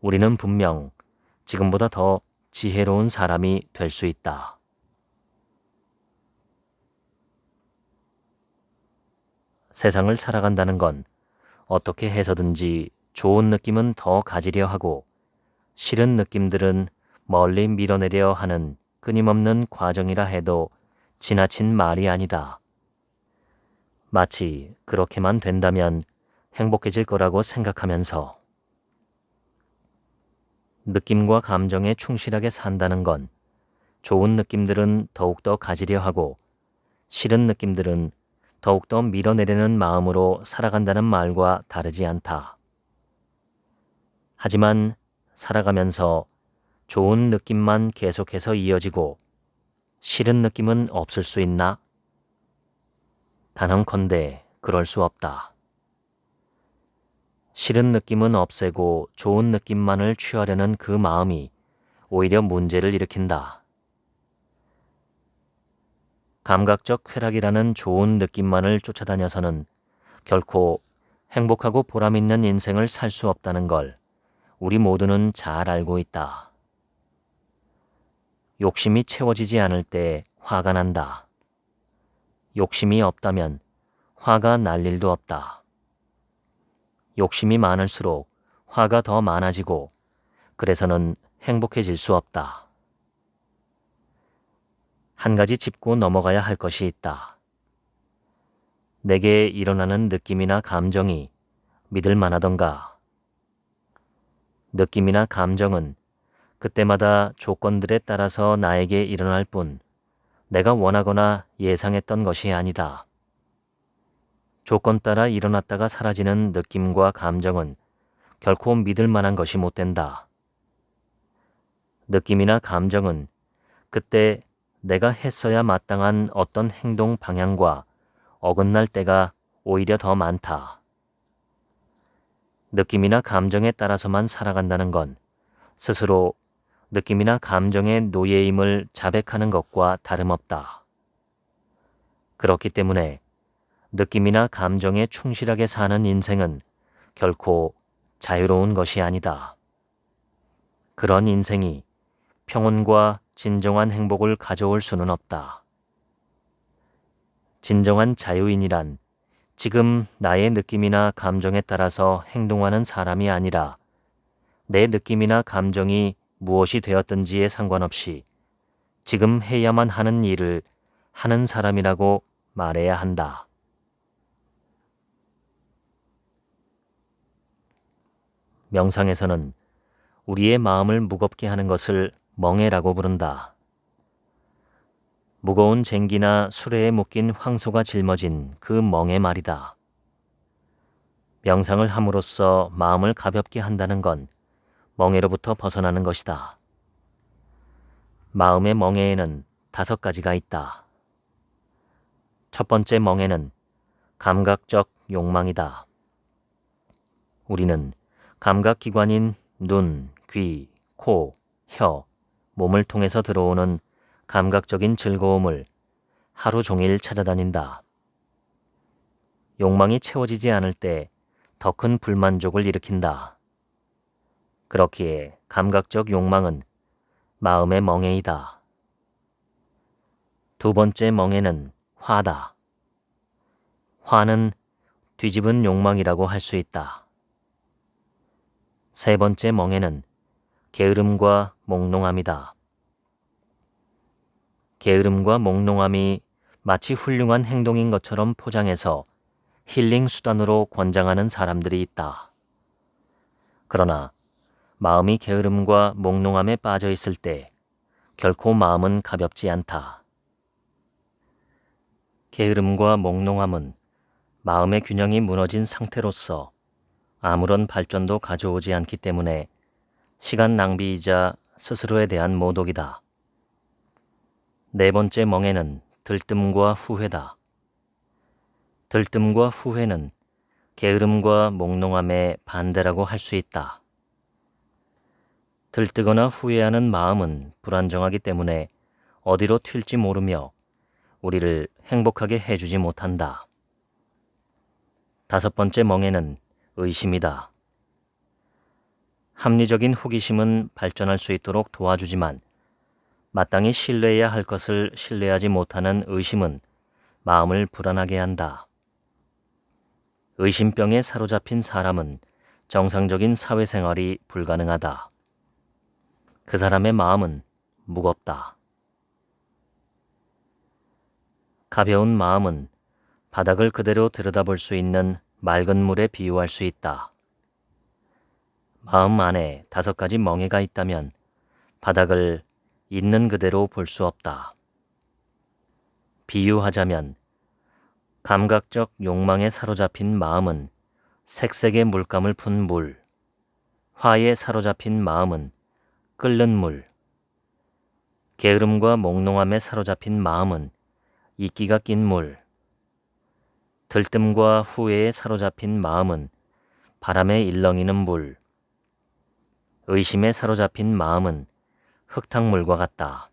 우리는 분명 지금보다 더 지혜로운 사람이 될 수 있다. 세상을 살아간다는 건 어떻게 해서든지 좋은 느낌은 더 가지려 하고 싫은 느낌들은 멀리 밀어내려 하는 끊임없는 과정이라 해도 지나친 말이 아니다. 마치 그렇게만 된다면 행복해질 거라고 생각하면서 느낌과 감정에 충실하게 산다는 건 좋은 느낌들은 더욱더 가지려 하고 싫은 느낌들은 더욱더 밀어내려는 마음으로 살아간다는 말과 다르지 않다. 하지만 살아가면서 좋은 느낌만 계속해서 이어지고 싫은 느낌은 없을 수 있나? 단언컨대 그럴 수 없다. 싫은 느낌은 없애고 좋은 느낌만을 취하려는 그 마음이 오히려 문제를 일으킨다. 감각적 쾌락이라는 좋은 느낌만을 쫓아다녀서는 결코 행복하고 보람 있는 인생을 살 수 없다는 걸 우리 모두는 잘 알고 있다. 욕심이 채워지지 않을 때 화가 난다. 욕심이 없다면 화가 날 일도 없다. 욕심이 많을수록 화가 더 많아지고 그래서는 행복해질 수 없다. 한 가지 짚고 넘어가야 할 것이 있다. 내게 일어나는 느낌이나 감정이 믿을 만하던가? 느낌이나 감정은 그때마다 조건들에 따라서 나에게 일어날 뿐 내가 원하거나 예상했던 것이 아니다. 조건 따라 일어났다가 사라지는 느낌과 감정은 결코 믿을 만한 것이 못 된다. 느낌이나 감정은 그때 내가 했어야 마땅한 어떤 행동 방향과 어긋날 때가 오히려 더 많다. 느낌이나 감정에 따라서만 살아간다는 건 스스로 느낌이나 감정의 노예임을 자백하는 것과 다름없다. 그렇기 때문에 느낌이나 감정에 충실하게 사는 인생은 결코 자유로운 것이 아니다. 그런 인생이 평온과 진정한 행복을 가져올 수는 없다. 진정한 자유인이란 지금 나의 느낌이나 감정에 따라서 행동하는 사람이 아니라 내 느낌이나 감정이 무엇이 되었든지에 상관없이 지금 해야만 하는 일을 하는 사람이라고 말해야 한다. 명상에서는 우리의 마음을 무겁게 하는 것을 멍해라고 부른다. 무거운 쟁기나 수레에 묶인 황소가 짊어진 그 멍에 말이다. 명상을 함으로써 마음을 가볍게 한다는 건 멍해로부터 벗어나는 것이다. 마음의 멍해에는 5가지가 있다. 첫 번째 멍해는 감각적 욕망이다. 우리는 감각기관인 눈, 귀, 코, 혀, 몸을 통해서 들어오는 감각적인 즐거움을 하루 종일 찾아다닌다. 욕망이 채워지지 않을 때 더 큰 불만족을 일으킨다. 그렇기에 감각적 욕망은 마음의 멍해이다. 두 번째 멍해는 화다. 화는 뒤집은 욕망이라고 할 수 있다. 세 번째 멍해는 게으름과 몽롱함이다. 게으름과 몽롱함이 마치 훌륭한 행동인 것처럼 포장해서 힐링 수단으로 권장하는 사람들이 있다. 그러나 마음이 게으름과 몽롱함에 빠져 있을 때 결코 마음은 가볍지 않다. 게으름과 몽롱함은 마음의 균형이 무너진 상태로서 아무런 발전도 가져오지 않기 때문에 시간 낭비이자 스스로에 대한 모독이다. 네 번째 멍해는 들뜸과 후회다. 들뜸과 후회는 게으름과 몽롱함의 반대라고 할 수 있다. 들뜨거나 후회하는 마음은 불안정하기 때문에 어디로 튈지 모르며 우리를 행복하게 해주지 못한다. 5번째 멍해는 의심이다. 합리적인 호기심은 발전할 수 있도록 도와주지만 마땅히 신뢰해야 할 것을 신뢰하지 못하는 의심은 마음을 불안하게 한다. 의심병에 사로잡힌 사람은 정상적인 사회생활이 불가능하다. 그 사람의 마음은 무겁다. 가벼운 마음은 바닥을 그대로 들여다볼 수 있는 맑은 물에 비유할 수 있다. 마음 안에 5가지 멍해가 있다면 바닥을 있는 그대로 볼 수 없다. 비유하자면 감각적 욕망에 사로잡힌 마음은 색색의 물감을 푼 물, 화에 사로잡힌 마음은 끓는 물, 게으름과 몽롱함에 사로잡힌 마음은 이끼가 낀 물, 들뜸과 후회에 사로잡힌 마음은 바람에 일렁이는 물. 의심에 사로잡힌 마음은 흙탕물과 같다.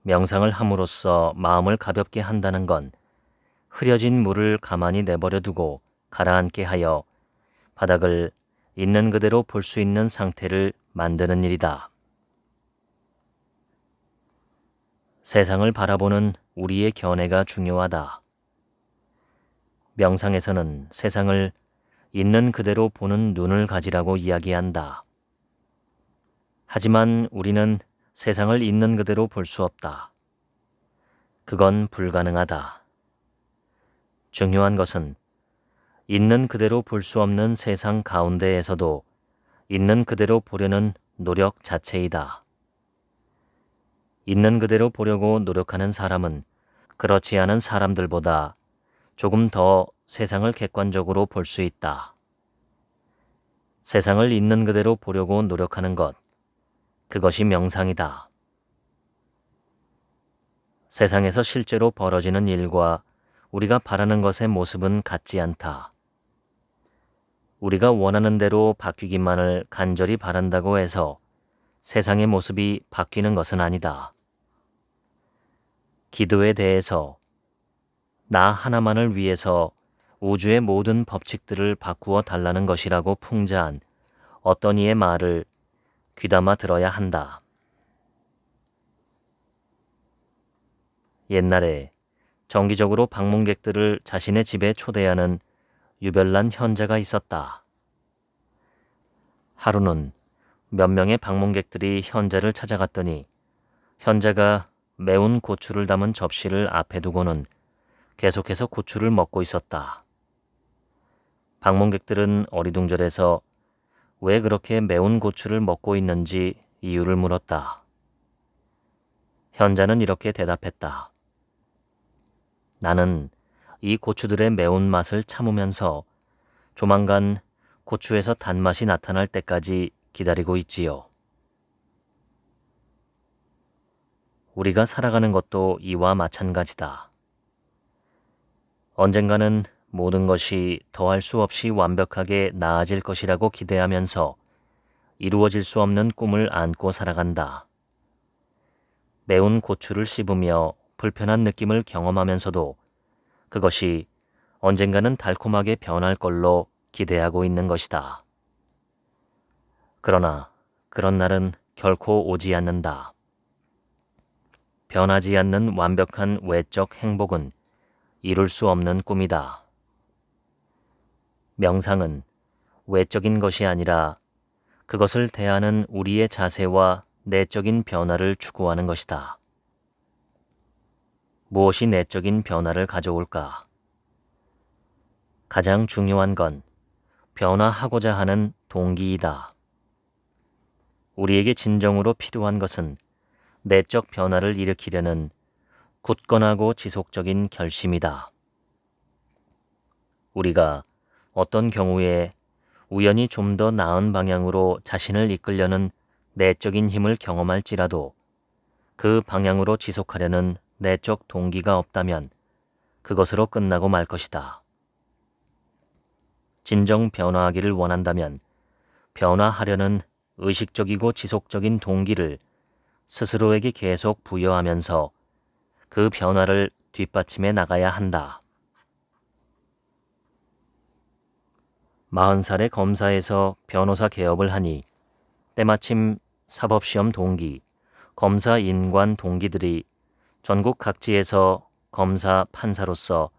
명상을 함으로써 마음을 가볍게 한다는 건 흐려진 물을 가만히 내버려 두고 가라앉게 하여 바닥을 있는 그대로 볼 수 있는 상태를 만드는 일이다. 세상을 바라보는 우리의 견해가 중요하다. 명상에서는 세상을 있는 그대로 보는 눈을 가지라고 이야기한다. 하지만 우리는 세상을 있는 그대로 볼 수 없다. 그건 불가능하다. 중요한 것은 있는 그대로 볼 수 없는 세상 가운데에서도 있는 그대로 보려는 노력 자체이다. 있는 그대로 보려고 노력하는 사람은 그렇지 않은 사람들보다 조금 더 세상을 객관적으로 볼 수 있다. 세상을 있는 그대로 보려고 노력하는 것, 그것이 명상이다. 세상에서 실제로 벌어지는 일과 우리가 바라는 것의 모습은 같지 않다. 우리가 원하는 대로 바뀌기만을 간절히 바란다고 해서 세상의 모습이 바뀌는 것은 아니다. 기도에 대해서 나 하나만을 위해서 우주의 모든 법칙들을 바꾸어 달라는 것이라고 풍자한 어떤 이의 말을 귀담아 들어야 한다. 옛날에 정기적으로 방문객들을 자신의 집에 초대하는 유별난 현자가 있었다. 하루는 몇 명의 방문객들이 현자를 찾아갔더니 현자가 매운 고추를 담은 접시를 앞에 두고는 계속해서 고추를 먹고 있었다. 방문객들은 어리둥절해서 왜 그렇게 매운 고추를 먹고 있는지 이유를 물었다. 현자는 이렇게 대답했다. 나는 이 고추들의 매운맛을 참으면서 조만간 고추에서 단맛이 나타날 때까지 기다리고 있지요. 우리가 살아가는 것도 이와 마찬가지다. 언젠가는 모든 것이 더할 수 없이 완벽하게 나아질 것이라고 기대하면서 이루어질 수 없는 꿈을 안고 살아간다. 매운 고추를 씹으며 불편한 느낌을 경험하면서도 그것이 언젠가는 달콤하게 변할 걸로 기대하고 있는 것이다. 그러나 그런 날은 결코 오지 않는다. 변하지 않는 완벽한 외적 행복은 이룰 수 없는 꿈이다. 명상은 외적인 것이 아니라 그것을 대하는 우리의 자세와 내적인 변화를 추구하는 것이다. 무엇이 내적인 변화를 가져올까? 가장 중요한 건 변화하고자 하는 동기이다. 우리에게 진정으로 필요한 것은 내적 변화를 일으키려는 굳건하고 지속적인 결심이다. 우리가 어떤 경우에 우연히 좀 더 나은 방향으로 자신을 이끌려는 내적인 힘을 경험할지라도 그 방향으로 지속하려는 내적 동기가 없다면 그것으로 끝나고 말 것이다. 진정 변화하기를 원한다면 변화하려는 의식적이고 지속적인 동기를 스스로에게 계속 부여하면서 그 변화를 뒷받침해 나가야 한다. 40살의 검사에서 변호사 개업을 하니 때마침 사법시험 동기, 검사 인관 동기들이 전국 각지에서 검사, 판사로서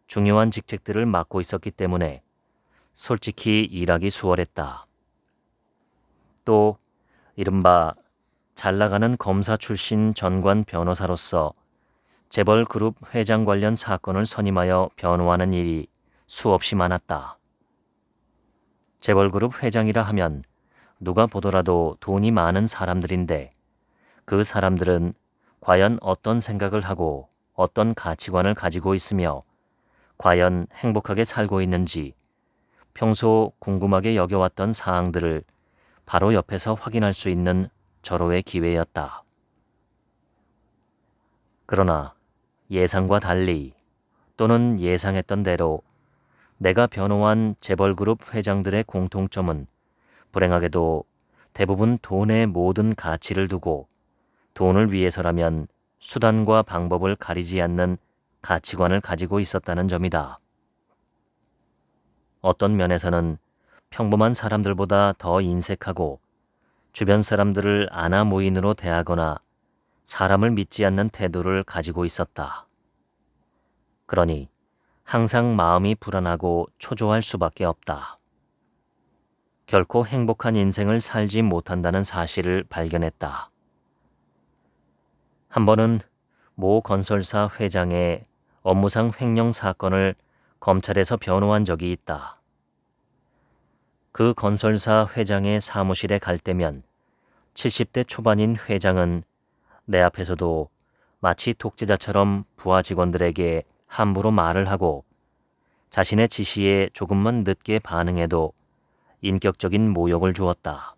중요한 직책들을 맡고 있었기 때문에 솔직히 일하기 수월했다. 또 이른바 잘나가는 검사 출신 전관 변호사로서 재벌 그룹 회장 관련 사건을 선임하여 변호하는 일이 수없이 많았다. 재벌 그룹 회장이라 하면 누가 보더라도 돈이 많은 사람들인데 그 사람들은 과연 어떤 생각을 하고 어떤 가치관을 가지고 있으며 과연 행복하게 살고 있는지 평소 궁금하게 여겨왔던 사항들을 바로 옆에서 확인할 수 있는 절호의 기회였다. 그러나 예상과 달리 또는 예상했던 대로 내가 변호한 재벌그룹 회장들의 공통점은 불행하게도 대부분 돈의 모든 가치를 두고 돈을 위해서라면 수단과 방법을 가리지 않는 가치관을 가지고 있었다는 점이다. 어떤 면에서는 평범한 사람들보다 더 인색하고 주변 사람들을 아나무인으로 대하거나 사람을 믿지 않는 태도를 가지고 있었다. 그러니 항상 마음이 불안하고 초조할 수밖에 없다. 결코 행복한 인생을 살지 못한다는 사실을 발견했다. 한 번은 모 건설사 회장의 업무상 횡령 사건을 검찰에서 변호한 적이 있다. 그 건설사 회장의 사무실에 갈 때면 70대 초반인 회장은 내 앞에서도 마치 독재자처럼 부하 직원들에게 함부로 말을 하고 자신의 지시에 조금만 늦게 반응해도 인격적인 모욕을 주었다.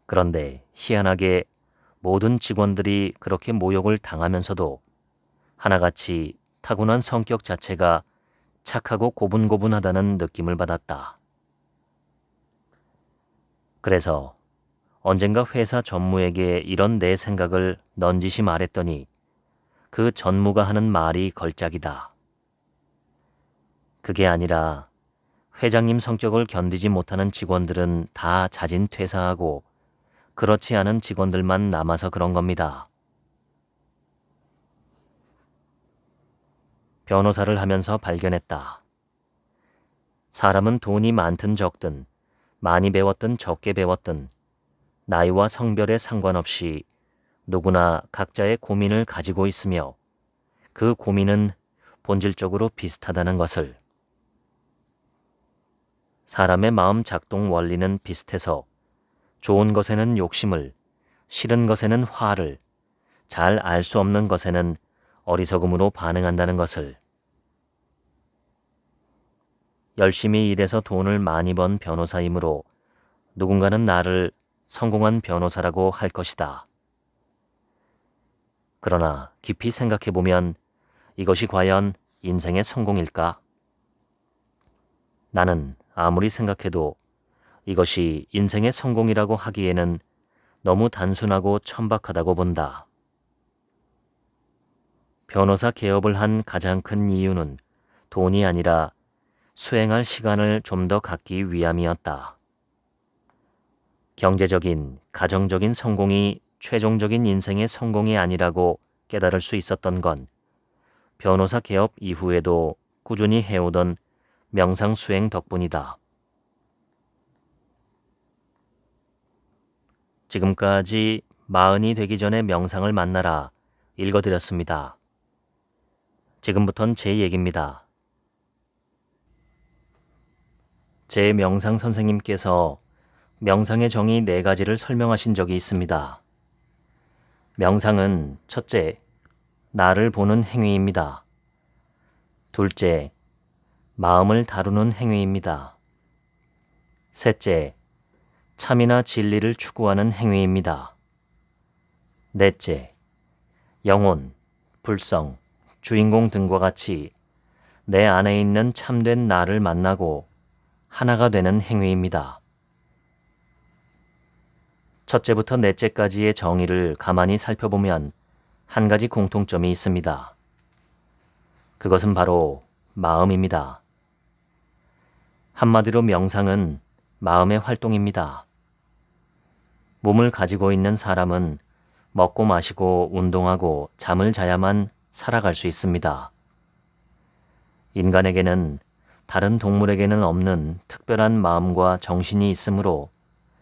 그런데 희한하게 모든 직원들이 그렇게 모욕을 당하면서도 하나같이 타고난 성격 자체가 착하고 고분고분하다는 느낌을 받았다. 그래서 언젠가 회사 전무에게 이런 내 생각을 넌지시 말했더니 그 전무가 하는 말이 걸작이다. 그게 아니라 회장님 성격을 견디지 못하는 직원들은 다 자진 퇴사하고 그렇지 않은 직원들만 남아서 그런 겁니다. 변호사를 하면서 발견했다. 사람은 돈이 많든 적든 많이 배웠든 적게 배웠든 나이와 성별에 상관없이 누구나 각자의 고민을 가지고 있으며 그 고민은 본질적으로 비슷하다는 것을. 사람의 마음 작동 원리는 비슷해서 좋은 것에는 욕심을, 싫은 것에는 화를, 잘 알 수 없는 것에는 어리석음으로 반응한다는 것을. 열심히 일해서 돈을 많이 번 변호사이므로 누군가는 나를 성공한 변호사라고 할 것이다. 그러나 깊이 생각해보면 이것이 과연 인생의 성공일까? 나는 아무리 생각해도 이것이 인생의 성공이라고 하기에는 너무 단순하고 천박하다고 본다. 변호사 개업을 한 가장 큰 이유는 돈이 아니라 수행할 시간을 좀 더 갖기 위함이었다. 경제적인, 가정적인 성공이 최종적인 인생의 성공이 아니라고 깨달을 수 있었던 건 변호사 개업 이후에도 꾸준히 해오던 명상 수행 덕분이다. 지금까지 40이 되기 전에 명상을 만나라 읽어드렸습니다. 지금부턴 제 얘기입니다. 제 명상 선생님께서 명상의 정의 4가지를 설명하신 적이 있습니다. 명상은 첫째, 나를 보는 행위입니다. 둘째, 마음을 다루는 행위입니다. 셋째, 참이나 진리를 추구하는 행위입니다. 넷째, 영혼, 불성, 주인공 등과 같이 내 안에 있는 참된 나를 만나고 하나가 되는 행위입니다. 첫째부터 넷째까지의 정의를 가만히 살펴보면 한 가지 공통점이 있습니다. 그것은 바로 마음입니다. 한마디로 명상은 마음의 활동입니다. 몸을 가지고 있는 사람은 먹고 마시고 운동하고 잠을 자야만 살아갈 수 있습니다. 인간에게는 다른 동물에게는 없는 특별한 마음과 정신이 있으므로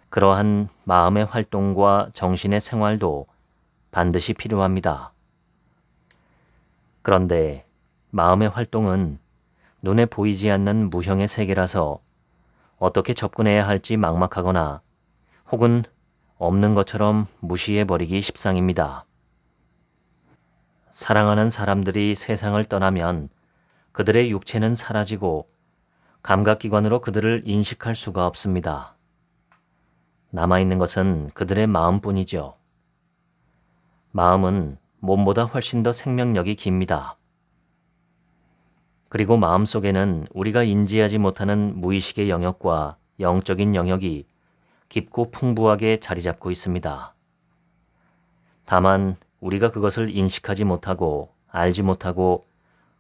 그러한 마음의 활동과 정신의 생활도 반드시 필요합니다. 그런데 마음의 활동은 눈에 보이지 않는 무형의 세계라서 어떻게 접근해야 할지 막막하거나 혹은 없는 것처럼 무시해버리기 십상입니다. 사랑하는 사람들이 세상을 떠나면 그들의 육체는 사라지고 감각기관으로 그들을 인식할 수가 없습니다. 남아있는 것은 그들의 마음뿐이죠. 마음은 몸보다 훨씬 더 생명력이 깁니다. 그리고 마음속에는 우리가 인지하지 못하는 무의식의 영역과 영적인 영역이 깊고 풍부하게 자리 잡고 있습니다. 다만 우리가 그것을 인식하지 못하고 알지 못하고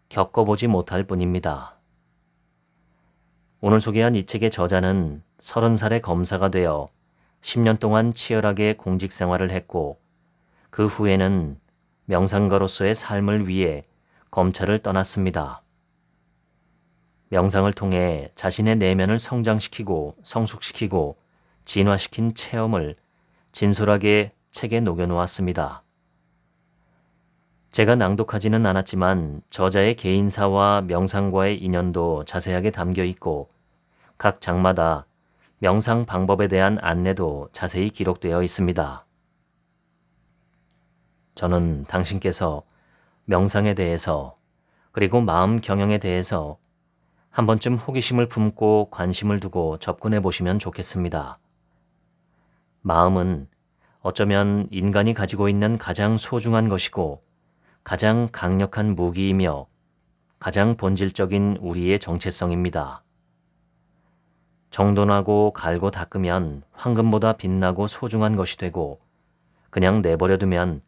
겪어보지 못할 뿐입니다. 오늘 소개한 이 책의 저자는 30살의 검사가 되어 10년 동안 치열하게 공직 생활을 했고 그 후에는 명상가로서의 삶을 위해 검찰을 떠났습니다. 명상을 통해 자신의 내면을 성장시키고 성숙시키고 진화시킨 체험을 진솔하게 책에 녹여놓았습니다. 제가 낭독하지는 않았지만 저자의 개인사와 명상과의 인연도 자세하게 담겨 있고 각 장마다 명상 방법에 대한 안내도 자세히 기록되어 있습니다. 저는 당신께서 명상에 대해서 그리고 마음 경영에 대해서 한 번쯤 호기심을 품고 관심을 두고 접근해 보시면 좋겠습니다. 마음은 어쩌면 인간이 가지고 있는 가장 소중한 것이고 가장 강력한 무기이며 가장 본질적인 우리의 정체성입니다. 정돈하고 갈고 닦으면 황금보다 빛나고 소중한 것이 되고 그냥 내버려 두면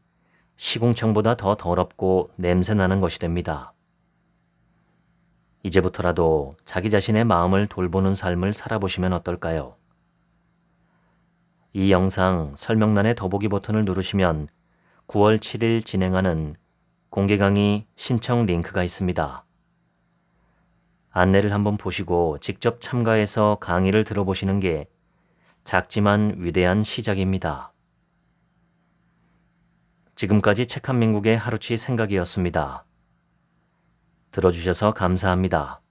시궁창보다 더 더럽고 냄새나는 것이 됩니다. 이제부터라도 자기 자신의 마음을 돌보는 삶을 살아보시면 어떨까요? 이 영상 설명란의 더보기 버튼을 누르시면 9월 7일 진행하는 공개 강의 신청 링크가 있습니다. 안내를 한번 보시고 직접 참가해서 강의를 들어보시는 게 작지만 위대한 시작입니다. 지금까지 책 한 민국의 하루치 생각이었습니다. 들어주셔서 감사합니다.